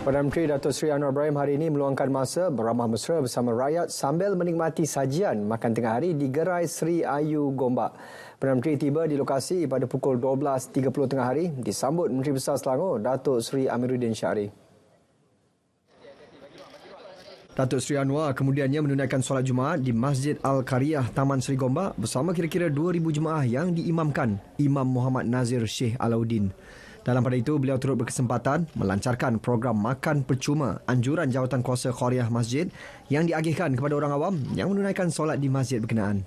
Perdana Menteri Datuk Seri Anwar Ibrahim hari ini meluangkan masa beramah mesra bersama rakyat sambil menikmati sajian makan tengah hari di Gerai Seri Ayu Gombak. Perdana Menteri tiba di lokasi pada pukul 12.30 tengah hari disambut Menteri Besar Selangor Datuk Seri Amiruddin Syari. Datuk Seri Anwar kemudiannya menunaikan solat Jumaat di Masjid Al-Qariyah Taman Seri Gombak bersama kira-kira 2,000 jemaah yang diimamkan Imam Muhammad Nazir Sheikh Alauddin. Dalam pada itu, beliau turut berkesempatan melancarkan program makan percuma anjuran Jawatankuasa Qaryah Masjid yang diagihkan kepada orang awam yang menunaikan solat di masjid berkenaan.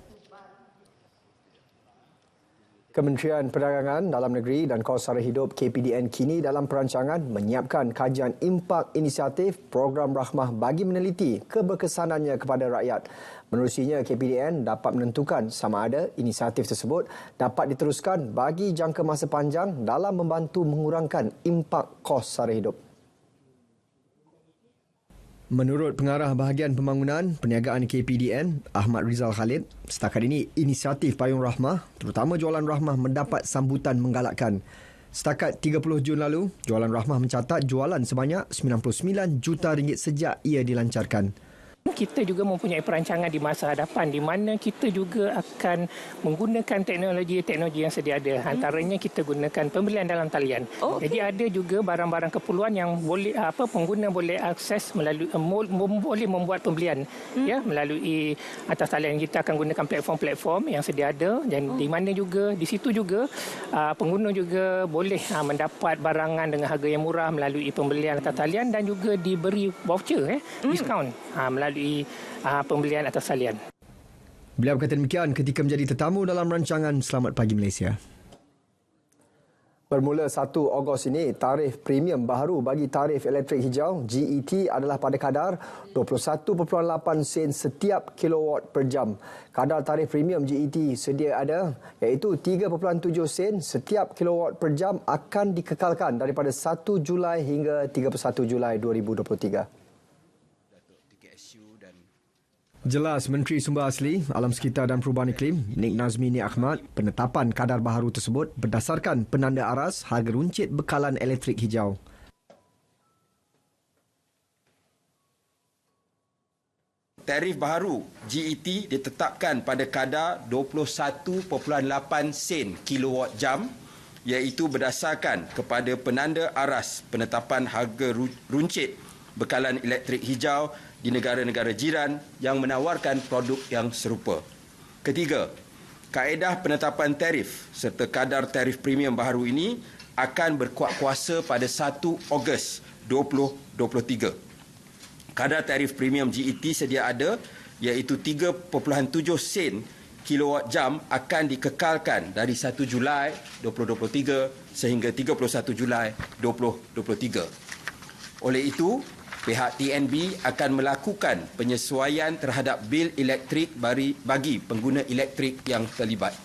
Kementerian Perdagangan Dalam Negeri dan Kos Sara Hidup KPDN kini dalam perancangan menyiapkan kajian impak inisiatif program rahmah bagi meneliti keberkesanannya kepada rakyat. Menerusinya, KPDN dapat menentukan sama ada inisiatif tersebut dapat diteruskan bagi jangka masa panjang dalam membantu mengurangkan impak kos sara hidup. Menurut Pengarah Bahagian Pembangunan Perniagaan KPDN, Ahmad Rizal Khalid, setakat ini inisiatif Payung Rahmah, terutama jualan rahmah mendapat sambutan menggalakkan. Setakat 30 Jun lalu, jualan rahmah mencatat jualan sebanyak RM99 juta sejak ia dilancarkan. Kita juga mempunyai perancangan di masa hadapan di mana kita juga akan menggunakan teknologi yang sedia ada. Antaranya kita gunakan pembelian dalam talian. Jadi ada juga barang-barang keperluan yang boleh pengguna boleh akses melalui boleh membuat pembelian ya melalui atas talian. Kita akan gunakan platform-platform yang sedia ada dan di mana juga di situ juga pengguna juga boleh mendapat barangan dengan harga yang murah melalui pembelian atas talian dan juga diberi voucher diskaun melalui pembelian atas talian. Beliau berkata demikian ketika menjadi tetamu dalam rancangan Selamat Pagi Malaysia. Bermula 1 Ogos ini, tarif premium baharu bagi tarif elektrik hijau GET adalah pada kadar 21.8 sen setiap kilowatt per jam. Kadar tarif premium GET sedia ada iaitu 3.7 sen setiap kilowatt per jam akan dikekalkan daripada 1 Julai hingga 31 Julai 2023. Jelas Menteri Sumber Asli, Alam Sekitar dan Perubahan Iklim, Nik Nazmi Nik Ahmad, penetapan kadar baharu tersebut berdasarkan penanda aras harga runcit bekalan elektrik hijau. Tarif baharu GET ditetapkan pada kadar 21.8 sen kilowatt jam iaitu berdasarkan kepada penanda aras penetapan harga runcit bekalan elektrik hijau di negara-negara jiran yang menawarkan produk yang serupa. Ketiga, kaedah penetapan tarif serta kadar tarif premium baharu ini akan berkuat kuasa pada 1 Ogos 2023. Kadar tarif premium GET sedia ada iaitu 3.7 sen kilowatt jam akan dikekalkan dari 1 Julai 2023 sehingga 31 Julai 2023. Oleh itu, pihak TNB akan melakukan penyesuaian terhadap bil elektrik bagi pengguna elektrik yang terlibat.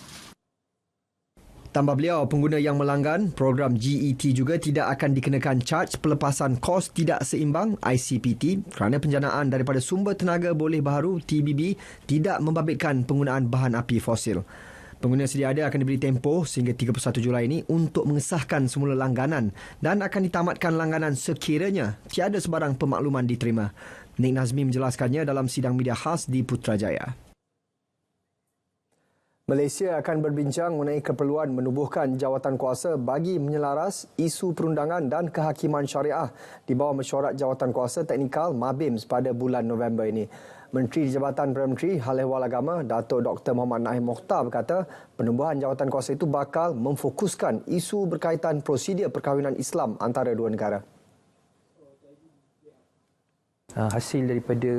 Tambah beliau, pengguna yang melanggan program GET juga tidak akan dikenakan caj pelepasan kos tidak seimbang ICPT kerana penjanaan daripada sumber tenaga boleh baharu TBB tidak membabitkan penggunaan bahan api fosil. Pengguna sedia ada akan diberi tempoh sehingga 31 Julai ini untuk mengesahkan semula langganan dan akan ditamatkan langganan sekiranya tiada sebarang pemakluman diterima. Nik Nazmi menjelaskannya dalam sidang media khas di Putrajaya. Malaysia akan berbincang mengenai keperluan menubuhkan jawatankuasa bagi menyelaras isu perundangan dan kehakiman syariah di bawah mesyuarat jawatankuasa teknikal MABIMS pada bulan November ini. Menteri di Jabatan Perdana Menteri Hal Ehwal Agama Datuk Dr. Muhammad Naim Mokhtar berkata penubuhan jawatankuasa itu bakal memfokuskan isu berkaitan prosedur perkahwinan Islam antara dua negara. Hasil daripada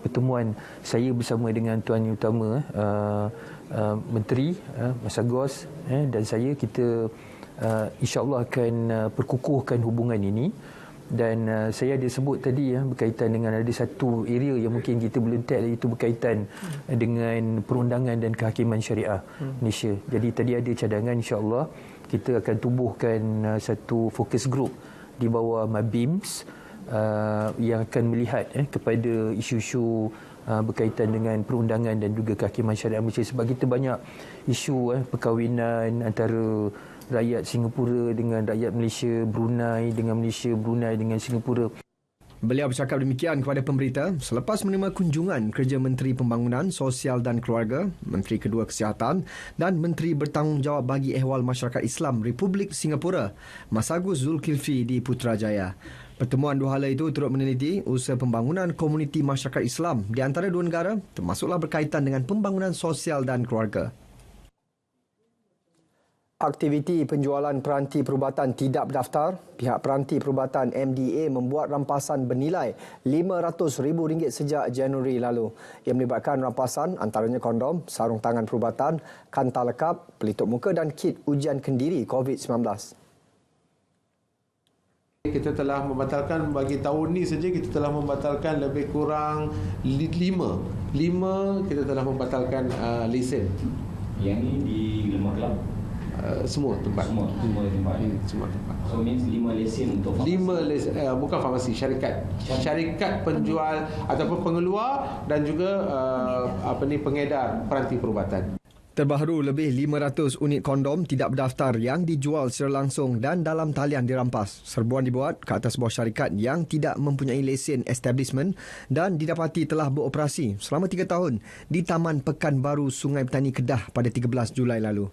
pertemuan saya bersama dengan Tuan Utama Menteri Mas Agos dan saya, kita insya-Allah akan perkukuhkan hubungan ini. Dan saya ada sebut tadi berkaitan dengan ada satu area yang mungkin kita belum tag, iaitu berkaitan dengan perundangan dan kehakiman syariah Malaysia. Jadi tadi ada cadangan, insya-Allah kita akan tubuhkan satu fokus group di bawah MABIMS yang akan melihat kepada isu-isu berkaitan dengan perundangan dan juga kehakiman syariah Malaysia. Sebab kita banyak isu perkahwinan antara rakyat Singapura dengan rakyat Malaysia, Brunei dengan Malaysia, Brunei dengan Singapura. Beliau bercakap demikian kepada pemberita selepas menerima kunjungan kerja Menteri Pembangunan Sosial dan Keluarga, Menteri Kedua Kesihatan dan Menteri Bertanggungjawab bagi Ehwal Masyarakat Islam Republik Singapura, Massagus Zulkifli di Putrajaya. Pertemuan dua hala itu turut meneliti usaha pembangunan komuniti masyarakat Islam di antara dua negara, termasuklah berkaitan dengan pembangunan sosial dan keluarga. Aktiviti penjualan peranti perubatan tidak berdaftar, pihak peranti perubatan MDA membuat rampasan bernilai RM500,000 sejak Januari lalu. Ia melibatkan rampasan antaranya kondom, sarung tangan perubatan, kantar lekap, pelitup muka dan kit ujian kendiri COVID-19. Kita telah membatalkan, bagi tahun ni saja kita telah membatalkan lebih kurang 5 kita telah membatalkan lesen. Yang ni di 5 kelab? Semua tempat. Semua tempat. Semua tempat. So means 5 lesen untuk farmasi. 5 lesen, bukan farmasi, syarikat penjual ataupun pengeluar dan juga pengedar peranti perubatan. Terbaru, lebih 500 unit kondom tidak berdaftar yang dijual secara langsung dan dalam talian dirampas. Serbuan dibuat ke atas sebuah syarikat yang tidak mempunyai lesen establishment dan didapati telah beroperasi selama 3 tahun di Taman Pekanbaru Sungai Petani Kedah pada 13 Julai lalu.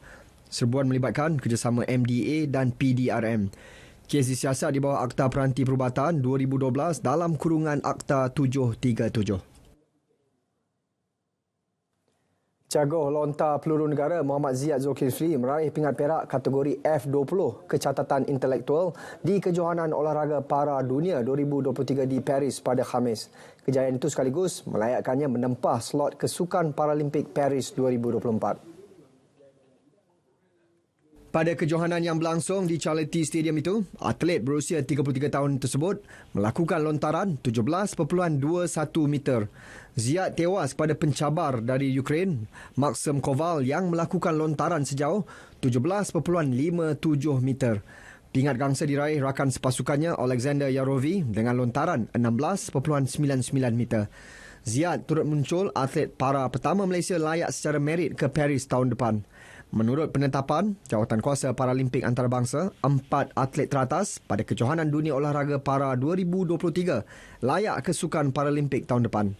Serbuan melibatkan kerjasama MDA dan PDRM. Kes disiasat di bawah Akta Peranti Perubatan 2012 dalam kurungan Akta 737. Jaguar Lontar Peluru Negara Muhammad Ziyad Zulkifli meraih pingat perak kategori F20 kecatatan intelektual di Kejohanan Olahraga Para Dunia 2023 di Paris pada Khamis. Kejayaan itu sekaligus melayakkannya menempah slot Kesukan Paralimpik Paris 2024. Pada kejohanan yang berlangsung di Charity Stadium itu, atlet berusia 33 tahun tersebut melakukan lontaran 17.21 meter. Ziyad tewas kepada pencabar dari Ukraine, Maxim Koval yang melakukan lontaran sejauh 17.57 meter. Pingat gangsa diraih rakan sepasukannya Alexander Yarovi dengan lontaran 16.99 meter. Ziyad turut muncul atlet para pertama Malaysia layak secara merit ke Paris tahun depan. Menurut penetapan Jawatankuasa Paralimpik Antarabangsa, 4 atlet teratas pada Kejohanan Dunia Olahraga Para 2023 layak ke Sukan Paralimpik tahun depan.